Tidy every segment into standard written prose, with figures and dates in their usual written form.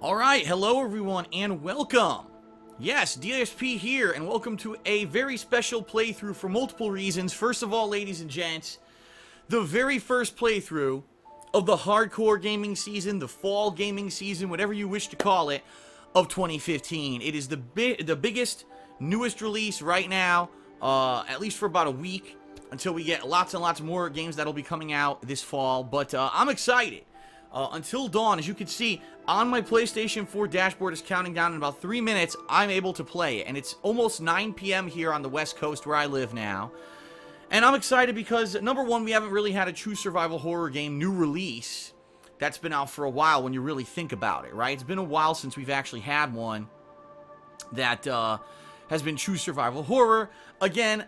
Alright, hello everyone and welcome. Yes, DSP here and welcome to a very special playthrough for multiple reasons. First of all, ladies and gents, the very first playthrough of the hardcore gaming season, the fall gaming season, whatever you wish to call it, of 2015. It is the biggest, newest release right now, at least for about a week, until we get lots and lots more games that'll be coming out this fall. But I'm excited. Until Dawn, as you can see, on my PlayStation 4 dashboard is counting down in about 3 minutes, I'm able to play it. And it's almost 9 p.m. here on the West Coast where I live now. And I'm excited because, number one, we haven't really had a true survival horror game new release that's been out for a while when you really think about it, right? It's been a while since we've actually had one that has been true survival horror. Again,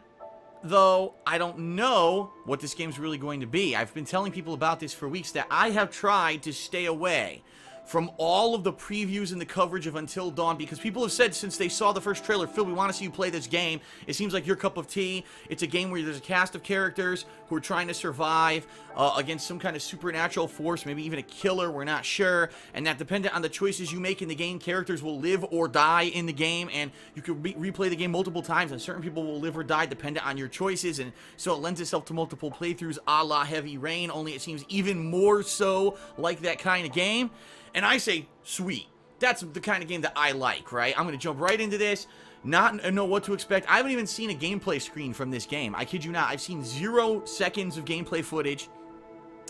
though, I don't know what this game's really going to be. I've been telling people about this for weeks that I have tried to stay away from all of the previews and the coverage of Until Dawn because people have said since they saw the first trailer, Phil, we want to see you play this game. It seems like your cup of tea. It's a game where there's a cast of characters who are trying to survive against some kind of supernatural force, maybe even a killer, we're not sure, and that dependent on the choices you make in the game, characters will live or die in the game, and you can replay the game multiple times, and certain people will live or die dependent on your choices, and so it lends itself to multiple playthroughs a la Heavy Rain, only it seems even more so like that kind of game. And I say, sweet. That's the kind of game that I like, right? I'm going to jump right into this, not know what to expect. I haven't even seen a gameplay screen from this game. I kid you not. I've seen 0 seconds of gameplay footage.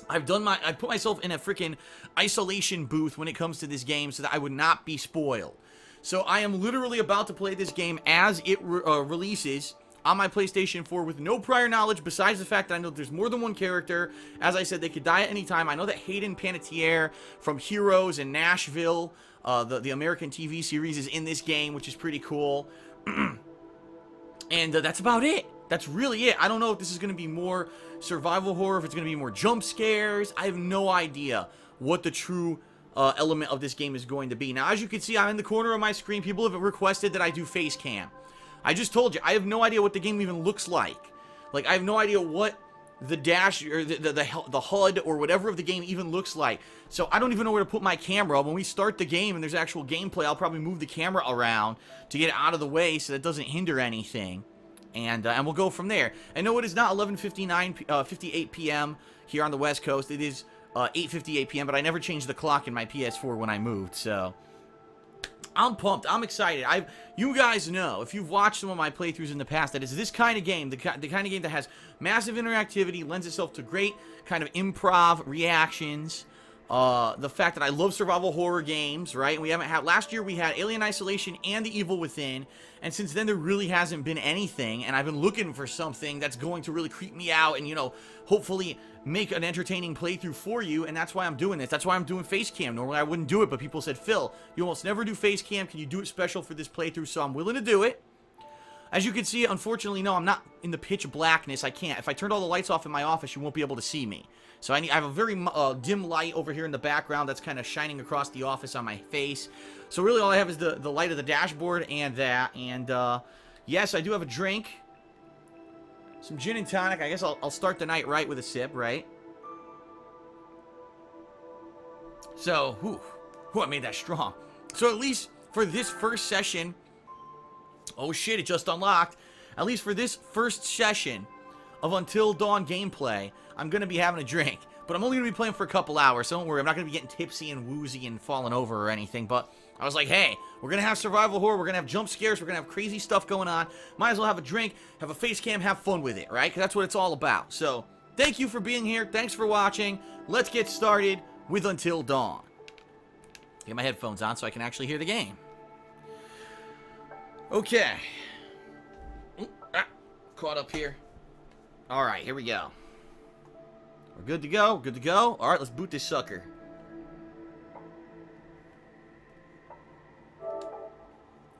I put myself in a freaking isolation booth when it comes to this game so that I would not be spoiled. So I am literally about to play this game as it releases on my PlayStation 4 with no prior knowledge besides the fact that I know there's more than one character. As I said, they could die at any time. I know that Hayden Panettiere from Heroes and Nashville, the American TV series, is in this game, which is pretty cool. And that's about it. That's really it. I don't know if this is going to be more survival horror, if it's going to be more jump scares. I have no idea what the true element of this game is going to be. Now, as you can see, I'm in the corner of my screen. People have requested that I do face cam. I just told you, I have no idea what the game even looks like. Like, I have no idea what the dash, or the HUD, or whatever of the game even looks like. So, I don't even know where to put my camera. When we start the game and there's actual gameplay, I'll probably move the camera around to get it out of the way so that it doesn't hinder anything. And we'll go from there. I know it is not 58 p.m. here on the West Coast. It is 8:58 p.m., but I never changed the clock in my PS4 when I moved, so I'm pumped. I'm excited. You guys know, if you've watched some of my playthroughs in the past, that it's this kind of game, the kind of game that has massive interactivity, lends itself to great kind of improv reactions. The fact that I love survival horror games, right? And we haven't had, last year we had Alien Isolation and The Evil Within, and since then there really hasn't been anything, and I've been looking for something that's going to really creep me out and, you know, hopefully make an entertaining playthrough for you, and that's why I'm doing this. That's why I'm doing face cam. Normally I wouldn't do it, but people said, Phil, you almost never do face cam. Can you do it special for this playthrough? So I'm willing to do it. As you can see, unfortunately, no, I'm not in the pitch blackness. I can't. If I turned all the lights off in my office, you won't be able to see me. So I have a very dim light over here in the background that's kind of shining across the office on my face. So really all I have is the light of the dashboard and that. And yes, I do have a drink. Some gin and tonic. I guess I'll start the night right with a sip, right? So, whew, I made that strong. So at least for this first session, oh shit, it just unlocked. At least for this first session of Until Dawn gameplay, I'm going to be having a drink. But I'm only going to be playing for a couple hours, so don't worry. I'm not going to be getting tipsy and woozy and falling over or anything. But I was like, hey, we're going to have survival horror. We're going to have jump scares. We're going to have crazy stuff going on. Might as well have a drink, have a face cam, have fun with it, right? Because that's what it's all about. So, thank you for being here. Thanks for watching. Let's get started with Until Dawn. Get my headphones on so I can actually hear the game. Okay. Caught up here. Alright, here we go. We're good to go. Good to go. Alright, let's boot this sucker.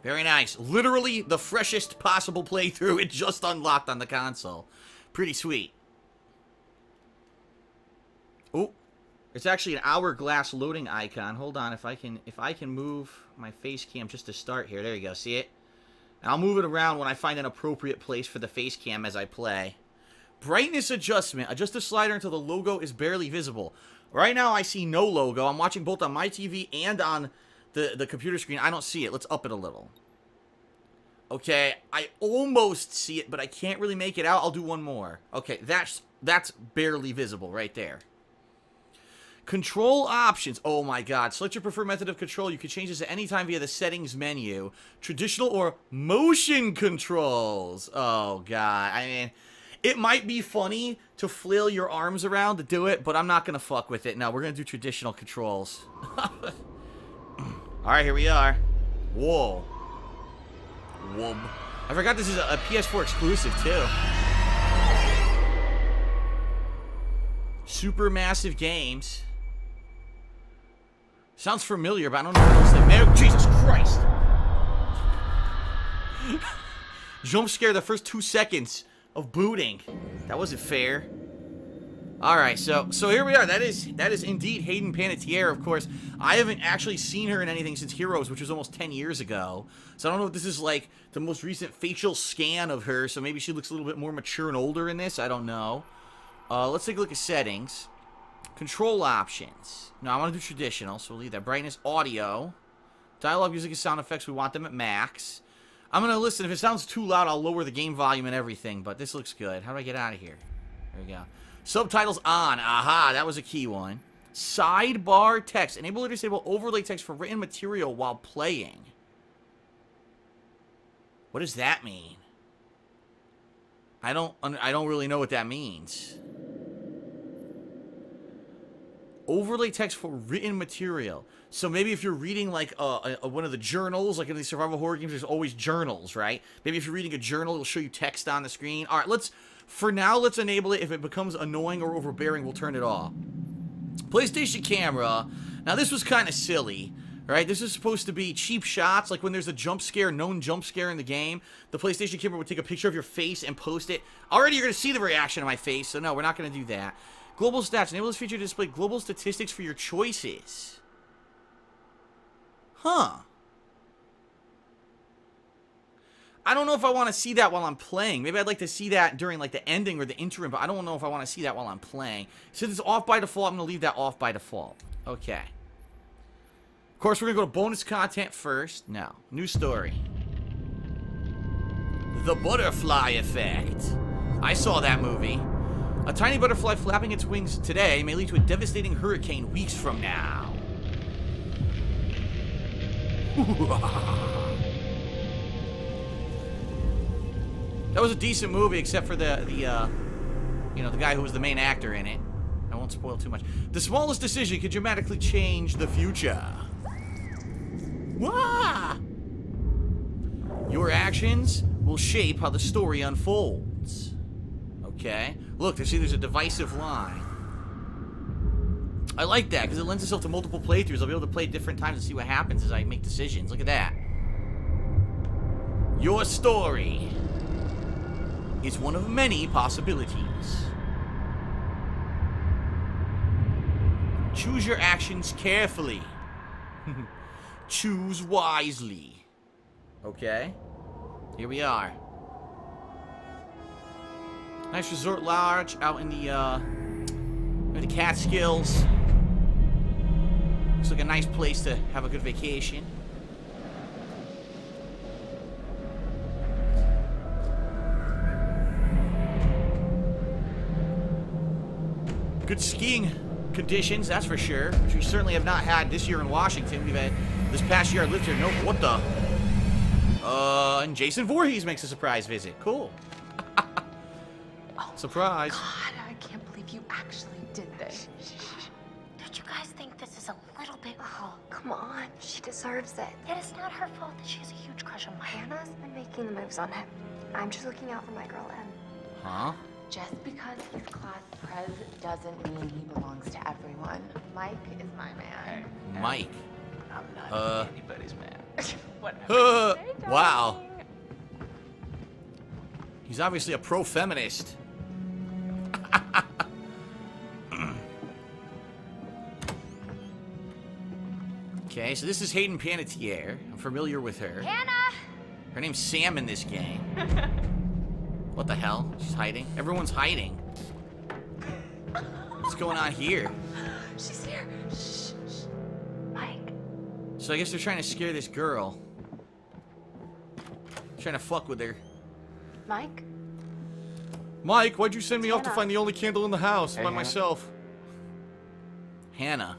Very nice. Literally the freshest possible playthrough. It just unlocked on the console. Pretty sweet. Oh, it's actually an hourglass loading icon. Hold on, if I can move my face cam just to start here. There you go. See it? And I'll move it around when I find an appropriate place for the face cam as I play. Brightness adjustment. Adjust the slider until the logo is barely visible. Right now I see no logo. I'm watching both on my TV and on the computer screen. I don't see it. Let's up it a little. Okay, I almost see it, but I can't really make it out. I'll do one more. Okay, that's barely visible right there. Control options. Oh my god. Select your preferred method of control. You can change this at any time via the settings menu. Traditional or motion controls. Oh god. I mean, it might be funny to flail your arms around to do it, but I'm not going to fuck with it. No, we're going to do traditional controls. Alright, here we are. Whoa. Whoa. I forgot this is a PS4 exclusive, too. Supermassive games. Sounds familiar, but I don't know what else they made. Jesus Christ! Jump scare the first 2 seconds of booting. That wasn't fair. Alright, so here we are. That is indeed Hayden Panettiere, of course. I haven't actually seen her in anything since Heroes, which was almost 10 years ago. So I don't know if this is like the most recent facial scan of her, so maybe she looks a little bit more mature and older in this. I don't know. Let's take a look at settings. Control options. No, I want to do traditional, so we'll leave that. Brightness, audio. Dialogue, music, and sound effects, we want them at max. I'm going to listen. If it sounds too loud, I'll lower the game volume and everything, but this looks good. How do I get out of here? There we go. Subtitles on. Aha, that was a key one. Sidebar text. Enable or disable overlay text for written material while playing. What does that mean? I don't really know what that means. Overlay text for written material. So maybe if you're reading like one of the journals, like in these survival horror games, there's always journals, right? Maybe if you're reading a journal, it'll show you text on the screen. All right, for now, let's enable it. If it becomes annoying or overbearing, we'll turn it off. PlayStation camera. Now this was kind of silly, right? This is supposed to be cheap shots, like when there's a jump scare, known jump scare in the game. The PlayStation camera would take a picture of your face and post it. Already you're going to see the reaction of my face, so no, we're not going to do that. Global stats. Enable this feature to display global statistics for your choices. Huh. I don't know if I want to see that while I'm playing. Maybe I'd like to see that during like the ending or the interim, but I don't know if I want to see that while I'm playing. Since it's off by default, I'm going to leave that off by default. Okay. Of course, we're going to go to bonus content first. No. New story. The Butterfly Effect. I saw that movie. A tiny butterfly flapping its wings today may lead to a devastating hurricane weeks from now. That was a decent movie, except for the guy who was the main actor in it. I won't spoil too much. The smallest decision could dramatically change the future. Wah! Your actions will shape how the story unfolds. Okay. Look, there's a divisive line. I like that, because it lends itself to multiple playthroughs. I'll be able to play different times and see what happens as I make decisions. Look at that. Your story is one of many possibilities. Choose your actions carefully. Choose wisely. Okay. Here we are. Nice resort lodge out in the Catskills. Looks like a nice place to have a good vacation. Good skiing conditions, that's for sure, which we certainly have not had this year in Washington. We've had this past year I lived here. Nope, what the? And Jason Voorhees makes a surprise visit. Cool. Oh, surprise. God, I can't believe you actually did this. Don't you guys think this is a little bit cruel? Come on, she deserves it. It is not her fault that she has a huge crush on Mike. Hannah's been making the moves on him. I'm just looking out for my girl, Em. Huh? Just because he's class prez doesn't mean he belongs to everyone. Mike is my man. Mike. I'm not anybody's man. Whatever. Hey, Wow. darling. He's obviously a pro-feminist. Okay, so this is Hayden Panettiere. I'm familiar with her. Hannah! Her name's Sam in this game. What the hell? She's hiding? Everyone's hiding. What's going on here? She's here. Shh, shh. Mike. So I guess they're trying to scare this girl. Trying to fuck with her. Mike? Mike, why'd you send me off to Hannah. find the only candle in the house by Hannah. myself? Hannah.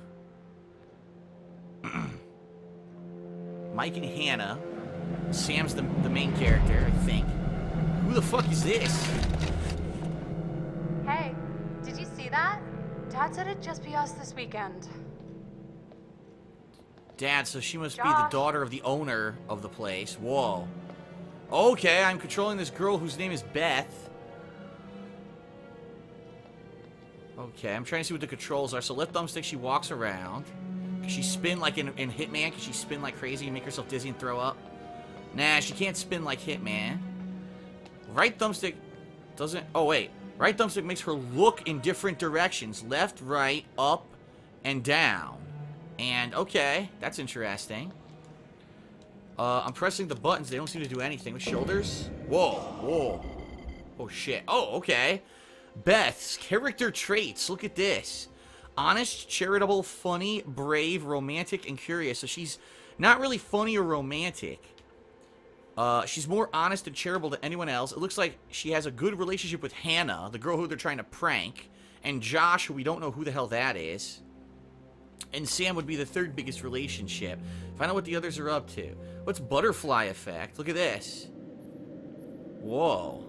Mike and Hannah. Sam's the main character, I think. Who the fuck is this? Hey, did you see that? Dad said it'd just be us this weekend. Dad, so she must be the Josh. daughter of the owner of the place. Whoa. Okay, I'm controlling this girl whose name is Beth. Okay, I'm trying to see what the controls are. So left thumbstick, she walks around. Can she spin like in Hitman? Can she spin like crazy and make herself dizzy and throw up? Nah, she can't spin like Hitman. Right thumbstick doesn't... Oh, wait. Right thumbstick makes her look in different directions. Left, right, up, and down. And, okay, that's interesting. I'm pressing the buttons. They don't seem to do anything. With shoulders? Whoa, whoa. Oh, shit. Oh, okay. Beth's character traits. Look at this. Honest, charitable, funny, brave, romantic, and curious. So she's not really funny or romantic. She's more honest and charitable than anyone else. It looks like she has a good relationship with Hannah, the girl who they're trying to prank, and Josh, who we don't know who the hell that is. And Sam would be the third biggest relationship. Find out what the others are up to. What's butterfly effect? Look at this. Whoa.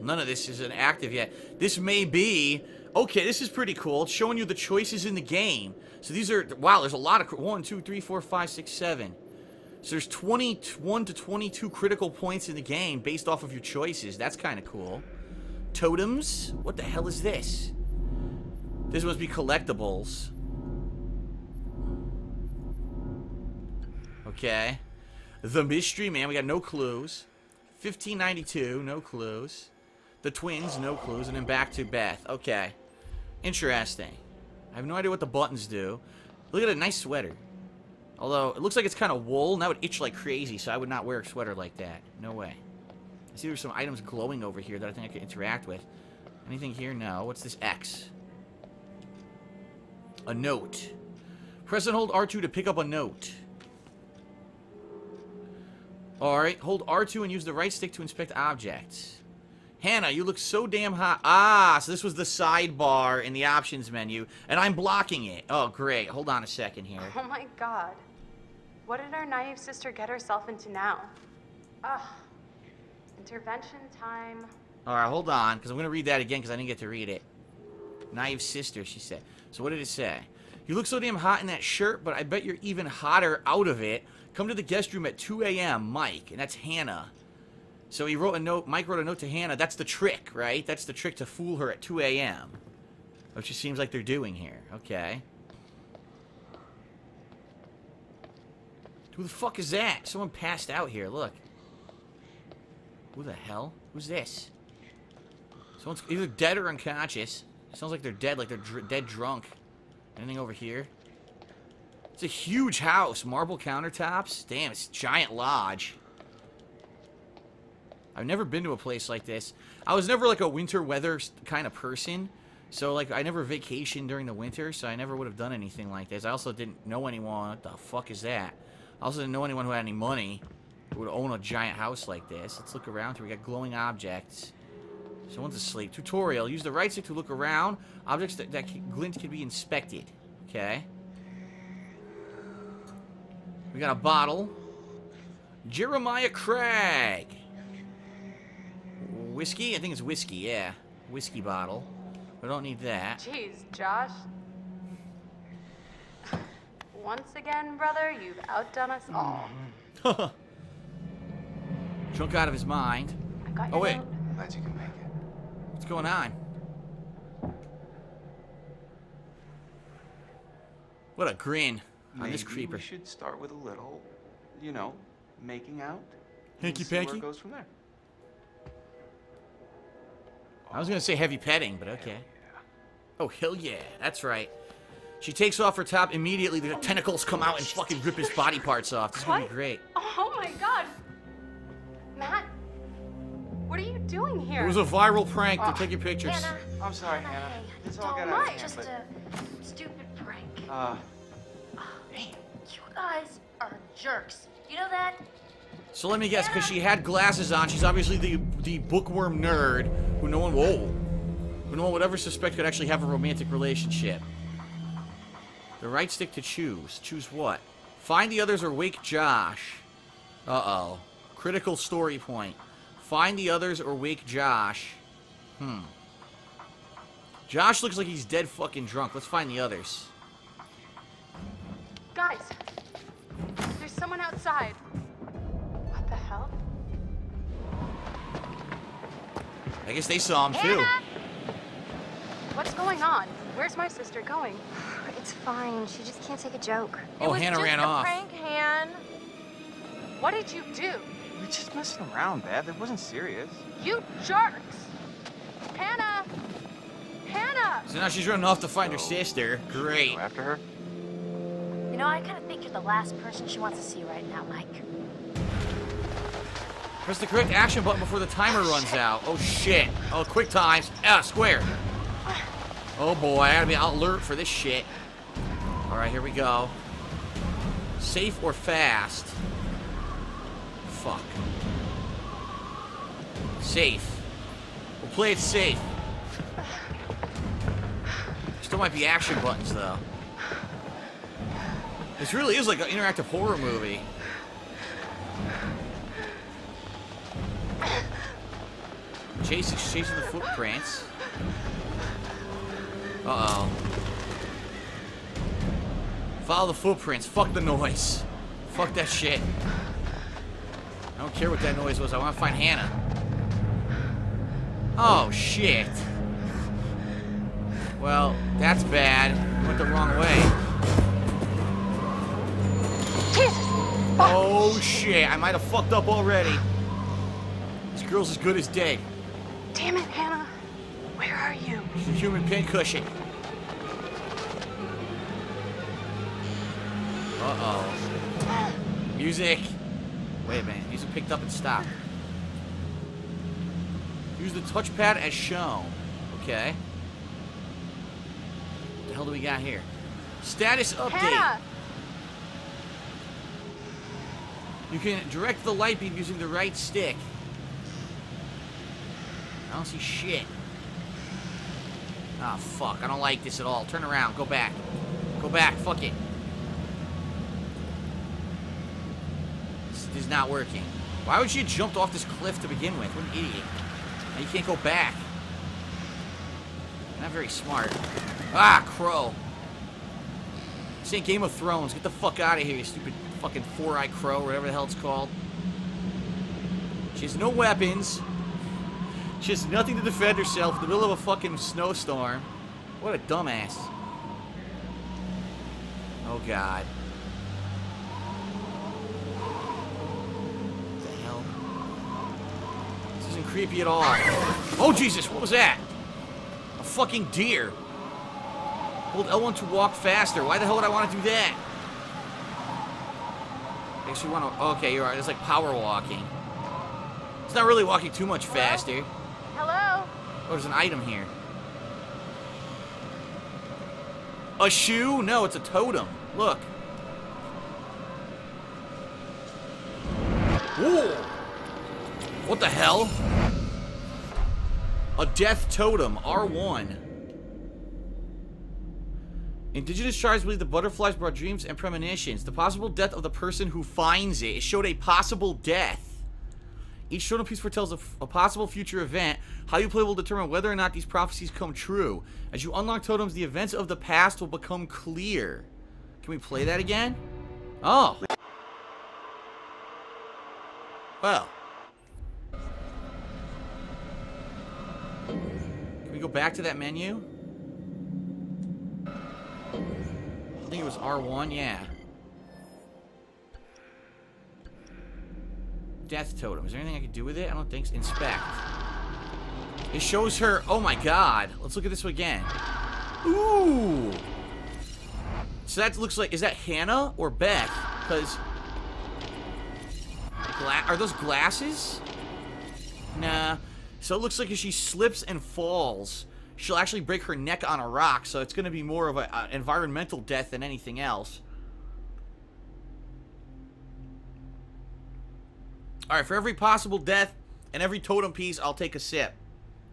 None of this is active yet. This may be... Okay, this is pretty cool. It's showing you the choices in the game. So these are... Wow, there's a lot of... 1, 2, 3, 4, 5, 6, 7. So there's 21 to 22 critical points in the game based off of your choices. That's kind of cool. Totems? What the hell is this? This must be collectibles. Okay. The mystery man, we got no clues. 1592, no clues. The twins, no clues. And then back to Beth. Okay. Interesting. I have no idea what the buttons do. Look at a nice sweater. Although, it looks like it's kind of wool, and that would itch like crazy, so I would not wear a sweater like that. No way. I see there's some items glowing over here that I think I could interact with. Anything here? No. What's this X? A note. Press and hold R2 to pick up a note. Alright, hold R2 and use the right stick to inspect objects. Hannah, you look so damn hot. Ah, so this was the sidebar in the options menu, and I'm blocking it. Oh, great. Hold on a second here. Oh my god. What did our naive sister get herself into now? Ugh. Intervention time. Alright, hold on, because I'm going to read that again because I didn't get to read it. Naive sister, she said. So what did it say? You look so damn hot in that shirt, but I bet you're even hotter out of it. Come to the guest room at 2 a.m., Mike. And that's Hannah. So he wrote a note, Mike wrote a note to Hannah. That's the trick, right? That's the trick to fool her at 2 a.m. Which it seems like they're doing here. Okay. Who the fuck is that? Someone passed out here, look. Who the hell? Who's this? Someone's either dead or unconscious. Sounds like they're dead, like they're dead drunk. Anything over here? It's a huge house. Marble countertops. Damn, it's a giant lodge. I've never been to a place like this. I was never like a winter weather kind of person. So like I never vacationed during the winter, so I never would have done anything like this. I also didn't know anyone. What the fuck is that? I also didn't know anyone who had any money who would own a giant house like this. Let's look around here. We got glowing objects. Someone's asleep. Tutorial. Use the right stick to look around. Objects that glint can be inspected. Okay. We got a bottle. Jeremiah Craig. Whiskey? I think it's whiskey, yeah. Whiskey bottle. We don't need that. Jeez, Josh. Once again, brother, you've outdone us all. Drunk out of his mind. I got your Oh, wait. note. Glad you can make it. What's going on? What a grin on this Maybe creeper. we should start with a little, you know, making out. Hanky and see where panky? it goes from there. I was gonna say heavy petting, but okay. Oh, hell yeah. That's right. She takes off her top immediately. The tentacles come out and fucking rip his body parts off. This is gonna be What? great. Oh my god. Matt, what are you doing here? It was a viral prank. They're taking pictures. Hannah. I'm sorry, Hannah, Hannah. hey, It's all don't got out of mind. hand, Just but a stupid prank. You guys are jerks. You know that? So let me guess, because she had glasses on, she's obviously the bookworm nerd who no one would ever suspect could actually have a romantic relationship. The right stick to choose. Choose what? Find the others or wake Josh. Uh-oh. Critical story point. Find the others or wake Josh. Josh looks like he's dead fucking drunk. Let's find the others. Guys, there's someone outside. What the hell? I guess they saw him too. What's going on? Where's my sister going? It's fine. She just can't take a joke. Oh, Hannah ran off. Prank, Han. What did you do? We're just messing around, Bev. It wasn't serious. You jerks! Hannah! Hannah! So now she's running off to find her sister. Great. Go after her? You know, I kind of think you're the last person she wants to see right now, Mike. Press the correct action button before the timer runs out. Oh shit. Oh, quick times. Square. Oh boy, I gotta be alert for this shit. Alright, here we go. Safe or fast? Fuck. Safe. We'll play it safe. Still might be action buttons though. This really is like an interactive horror movie. Chasing the footprints. Uh-oh. Follow the footprints. Fuck the noise. Fuck that shit. I don't care what that noise was. I want to find Hannah. Oh, shit. Well, that's bad. We went the wrong way. Oh, shit. I might have fucked up already. This girl's as good as dead. Damn it, Hannah. Where are you? She's a human pincushion. Uh-oh. Music. Wait a minute. Music picked up and stopped. Use the touchpad as shown. Okay. What the hell do we got here? Status update. Hannah! You can direct the light beam using the right stick. I don't see shit. Ah, fuck. I don't like this at all. Turn around. Go back. Go back. Fuck it. This is not working. Why would she have jumped off this cliff to begin with? What an idiot. Now you can't go back. Not very smart. Ah, crow. This ain't Game of Thrones. Get the fuck out of here, you stupid fucking four-eyed crow, whatever the hell it's called. She has no weapons. She has nothing to defend herself in the middle of a fucking snowstorm. What a dumbass. Oh, God. What the hell? This isn't creepy at all. Oh, Jesus, what was that? A fucking deer. Hold L1 to walk faster. Why the hell would I want to do that? I guess you want to... Okay, you're right. It's like power walking. It's not really walking too much faster. Hello? Oh, there's an item here. A shoe? No, it's a totem. Look. Ooh. What the hell? A death totem, R1. Indigenous tribes believe the butterflies brought dreams and premonitions. The possible death of the person who finds it. It showed a possible death. Each totem piece foretells a possible future event. How you play will determine whether or not these prophecies come true. As you unlock totems, the events of the past will become clear. Can we play that again? Oh. Well. Can we go back to that menu? I think it was R1, yeah. Death totem. Is there anything I can do with it? I don't think so. Inspect. It shows her... Oh my god. Let's look at this again. Ooh. So that looks like... Is that Hannah or Beth? Because... Are those glasses? Nah. So it looks like as she slips and falls, she'll actually break her neck on a rock, so it's going to be more of an environmental death than anything else. Alright, for every possible death and every totem piece, I'll take a sip.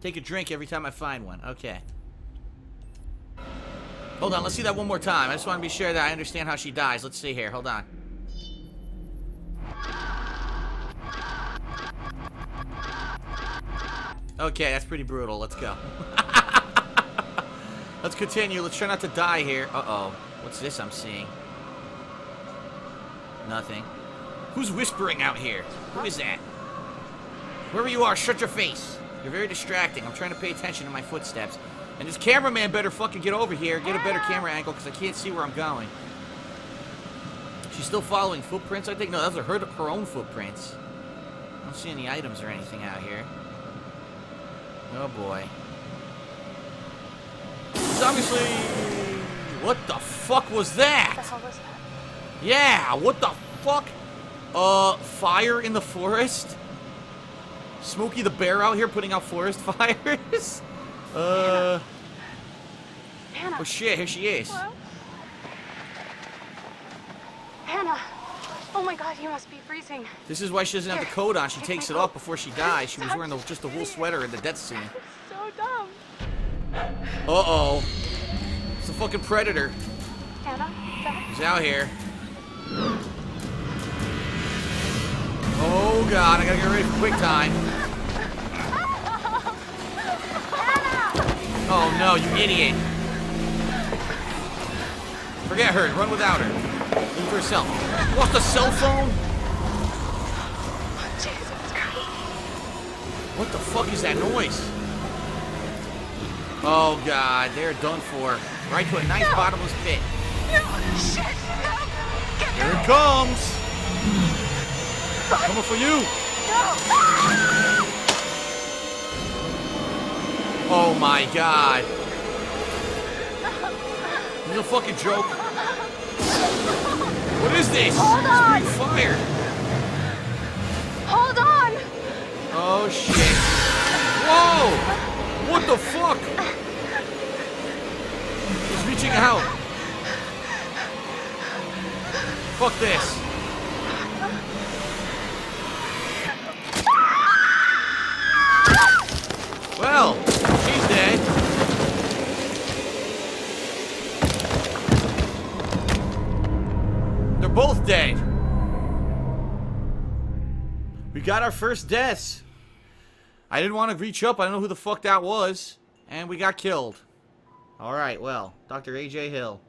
Take a drink every time I find one. Okay. Hold on, let's see that one more time. I just want to be sure that I understand how she dies. Let's see here. Hold on. Okay, that's pretty brutal. Let's go. Let's continue. Let's try not to die here. Uh-oh. What's this I'm seeing? Nothing. Who's whispering out here? Who is that? Whoever you are, shut your face. You're very distracting. I'm trying to pay attention to my footsteps. And this cameraman better fucking get over here. Get a better camera angle, because I can't see where I'm going. She's still following footprints, I think? No, those are her own footprints. I don't see any items or anything out here. Oh, boy. It's obviously... What the fuck was that? What the hell was that? Yeah, what the fuck? Fire in the forest? Smokey the Bear out here putting out forest fires? Hannah. Oh shit, here she is. Hello? Hannah. Oh my god, you must be freezing. This is why she doesn't have the coat on. She takes it off before she dies. She was wearing just a wool sweater in the death scene. So dumb. Uh-oh. It's a fucking predator. Hannah, He's out here. Oh god, I gotta get ready for quick time. Oh no, you idiot. Forget her, run without her. Leave her herself. Lost a cell phone? Jesus Christ. What the fuck is that noise? Oh god, they're done for. Right to a nice bottomless pit. No, shit, no. Here it comes. Coming for you. Oh my god. This is a fucking joke. What is this? Hold on. It's being fired. Hold on. Oh shit. Whoa! What the fuck? He's reaching out. Fuck this. Well, she's dead. They're both dead. We got our first deaths. I didn't want to reach up. I don't know who the fuck that was. And we got killed. Alright, well, Dr. A.J. Hill.